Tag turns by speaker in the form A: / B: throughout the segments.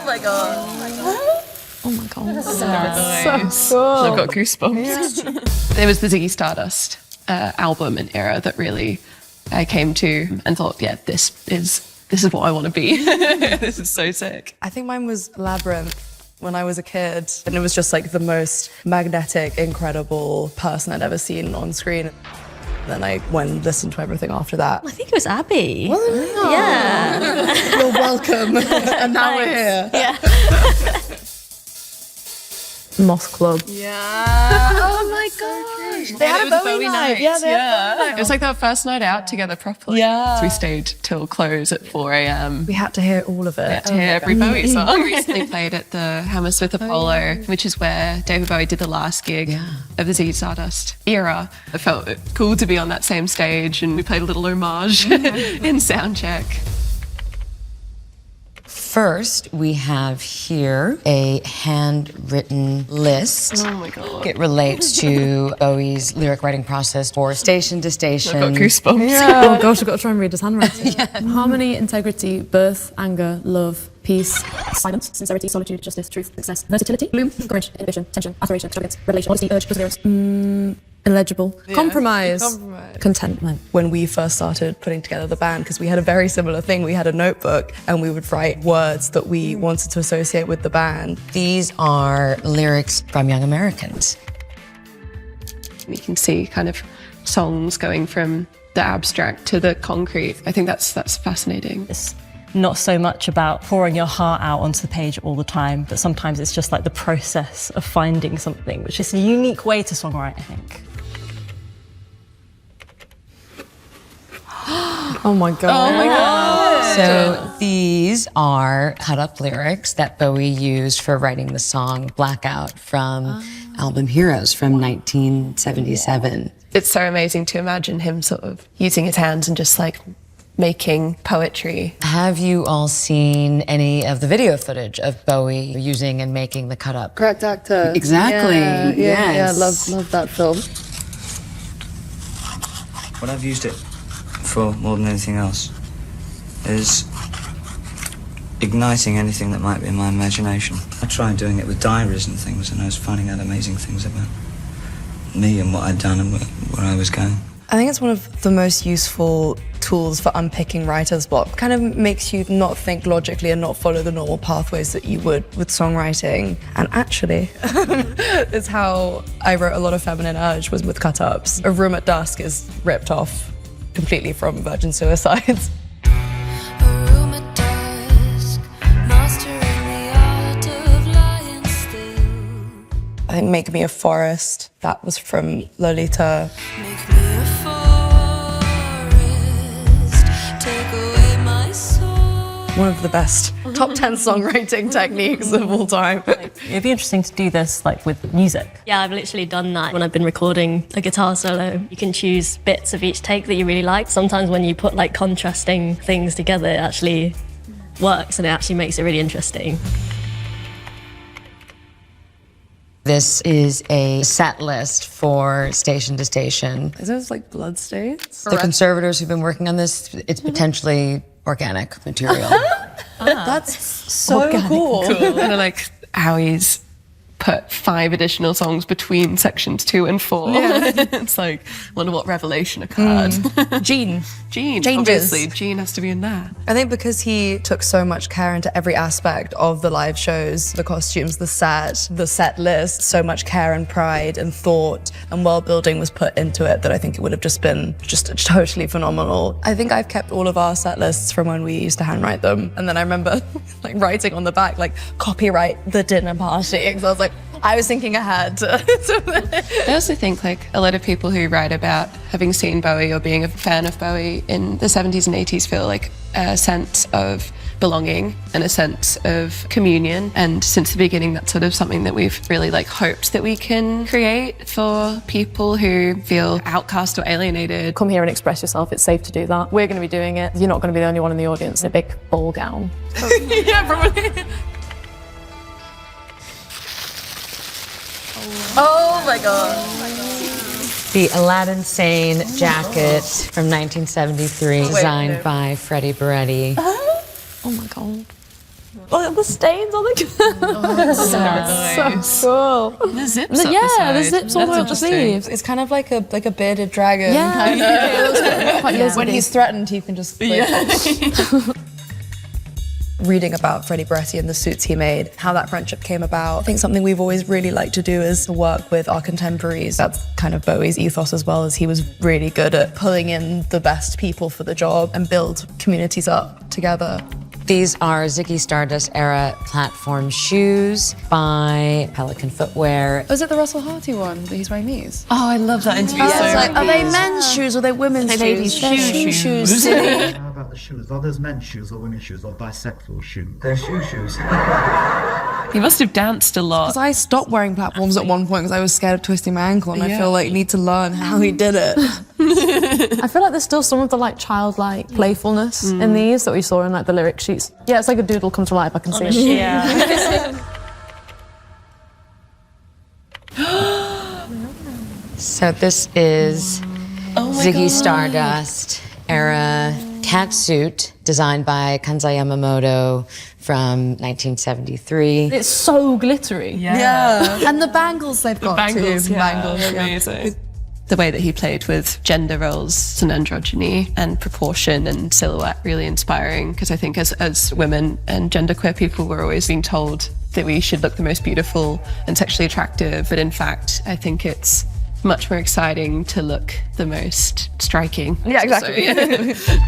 A: my god.
B: Oh my god.
A: So nice.
B: So cool.
A: I've got goosebumps. There was the Ziggy Stardust album and era that really I came to and thought, yeah, this is what I want to be. This is so sick.
C: I think mine was Labyrinth when I was a kid, and it was just like the most magnetic, incredible person I'd ever seen on screen. Then I went and listened to everything after that.
D: I think it was Abby.
C: Oh.
D: Yeah.
C: You're welcome. And now we're here.
D: Yeah.
B: Moss Club.
A: Yeah. Oh my gosh.
C: They had a Bowie night. Yeah, they had a Bowie night.
A: It was like our first night out together properly.
C: Yeah.
A: So we stayed till close at 4 a.m.
C: We had to hear all of it.
A: We had to hear every Bowie song. We recently played at the Hammersmith Apollo, which is where David Bowie did the last gig of the Ziggy Stardust era. I felt cool to be on that same stage, and we played a little homage in soundcheck.
E: First, we have here a handwritten list.
A: Oh my god.
E: It relates to Bowie's lyric writing process for Station to Station.
A: I've got goosebumps.
B: Yeah. Oh gosh, I've got to try and read his handwriting. Harmony, integrity, birth, anger, love, peace, silence, sincerity, solitude, justice, truth, success, versatility, bloom, courage, inhibition, tension, aspiration, extravagance, revelation, honesty, urge, perseverance. Illegible.
C: Yeah.
B: Compromise. Contentment.
C: When we first started putting together the band, because we had a very similar thing, we had a notebook and we would write words that we wanted to associate with the band.
E: These are lyrics from Young Americans.
A: You can see kind of songs going from the abstract to the concrete. I think that's fascinating.
F: It's not so much about pouring your heart out onto the page all the time, but sometimes it's just like the process of finding something, which is a unique way to songwrite, I think.
B: Oh my god.
A: Oh my god.
E: So these are cut-up lyrics that Bowie used for writing the song Blackout from album Heroes from 1977.
A: It's so amazing to imagine him sort of using his hands and just like making poetry.
E: Have you all seen any of the video footage of Bowie using and making the cut-up?
C: Correct actor.
E: Exactly.
C: Yeah,
E: Yes.
C: love that film.
G: What I've used it for more than anything else is igniting anything that might be in my imagination. I tried doing it with diaries and things, and I was finding out amazing things about me and what I'd done and where I was going.
C: I think it's one of the most useful tools for unpicking writer's block. Kind of makes you not think logically and not follow the normal pathways that you would with songwriting. And actually, it's how I wrote a lot of Feminine Urge, was with cut-ups. A Room at Dusk is ripped off completely from Virgin Suicides. I think Make Me a Forest, that was from Lolita.
H: Make me a forest, take away my soul.
C: One of the best top 10 songwriting techniques of all time.
F: It'd be interesting to do this like with music.
D: Yeah, I've literally done that when I've been recording a guitar solo. You can choose bits of each take that you really like. Sometimes when you put like contrasting things together, it actually works and it actually makes it really interesting.
E: This is a set list for Station to Station.
C: Is those like blood stains?
E: The conservators who've been working on this, it's potentially organic material.
C: That's so cool.
A: And I like how he's put 5 additional songs between sections 2 and 4. Yeah. It's like, wonder what revelation occurred.
C: Gene.
A: Gene,
C: Changes.
A: obviously, Gene has to be in there.
C: I think because he took so much care into every aspect of the live shows, the costumes, the set list, so much care and pride and thought and world building was put into it that I think it would have just been just totally phenomenal. I think I've kept all of our set lists from when we used to handwrite them. And then I remember like writing on the back, like copyright the dinner party. Because I was like, I was thinking ahead.
A: I also think like a lot of people who write about having seen Bowie or being a fan of Bowie in the 70s and 80s feel like a sense of belonging and a sense of communion. And since the beginning, that's sort of something that we've really like hoped that we can create for people who feel outcast or alienated.
B: Come here and express yourself. It's safe to do that. We're going to be doing it. You're not going to be the only one in the audience in a big ball gown.
A: Yeah, probably.
C: Oh my God.
E: The Aladdin Sane jacket from 1973, designed by Freddie Burretti.
B: Oh my God. Oh, the stains on the so cool.
A: The zips up
B: Yeah,
A: the
B: the
A: side.
B: zips all
A: That's
B: over the
A: interesting.
B: sleeves.
C: It's kind of like a bearded dragon.
B: Yeah,
C: Kind of.
B: quite
C: When he's threatened, he can just reading about Freddie Burretti and the suits he made, how that friendship came about. I think something we've always really liked to do is to work with our contemporaries. That's kind of Bowie's ethos as well, as he was really good at pulling in the best people for the job and build communities up together.
E: These are Ziggy Stardust era platform shoes by Pelican Footwear.
C: Was it the Russell Harty one that he's wearing these?
A: Oh, I love that interview
C: It's
A: so
C: like,
A: much.
C: are they men's shoes or are they women's shoes?
A: ladies'
C: They're
A: shoes.
C: shoes.
I: How about the shoes? Are those men's shoes or women's shoes or bisexual shoes?
G: They're shoes.
A: He must have danced a lot.
C: Because I stopped wearing platforms at one point because I was scared of twisting my ankle, and I feel like I need to learn how he did it.
B: I feel like there's still some of the like childlike playfulness in these that we saw in like the lyric sheets. Yeah, it's like a doodle come to life. I can see it.
F: Yeah.
E: So this is Ziggy Stardust era catsuit designed by Kansai Yamamoto from 1973.
B: It's so glittery.
C: Yeah. And the bangles they've got
A: Bangles,
C: too.
A: yeah,
C: Bangles, yeah.
A: amazing. The way that he played with gender roles and androgyny and proportion and silhouette, really inspiring, because I think as women and genderqueer people, we're always being told that we should look the most beautiful and sexually attractive, but in fact, I think it's much more exciting to look the most striking.
C: Yeah, exactly.
A: So, yeah.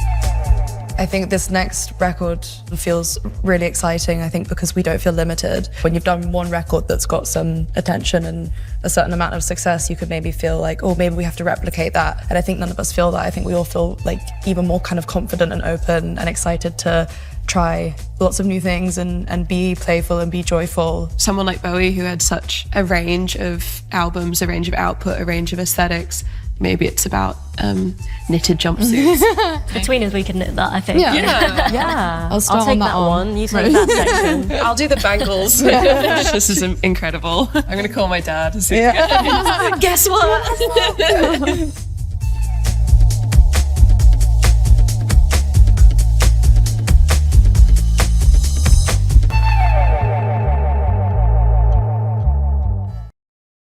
C: I think this next record feels really exciting, I think, because we don't feel limited. When you've done one record that's got some attention and a certain amount of success, you could maybe feel like, oh, maybe we have to replicate that. And I think none of us feel that. I think we all feel like even more kind of confident and open and excited to try lots of new things and be playful and be joyful.
A: Someone like Bowie, who had such a range of albums, a range of output, a range of aesthetics, maybe it's about knitted jumpsuits.
D: Between us, we can knit that, I think.
F: Yeah.
C: I'll start
F: take
C: on
F: that one. You take that section.
A: I'll do the bangles. This is incredible. I'm going to call my dad. And see. Guess what?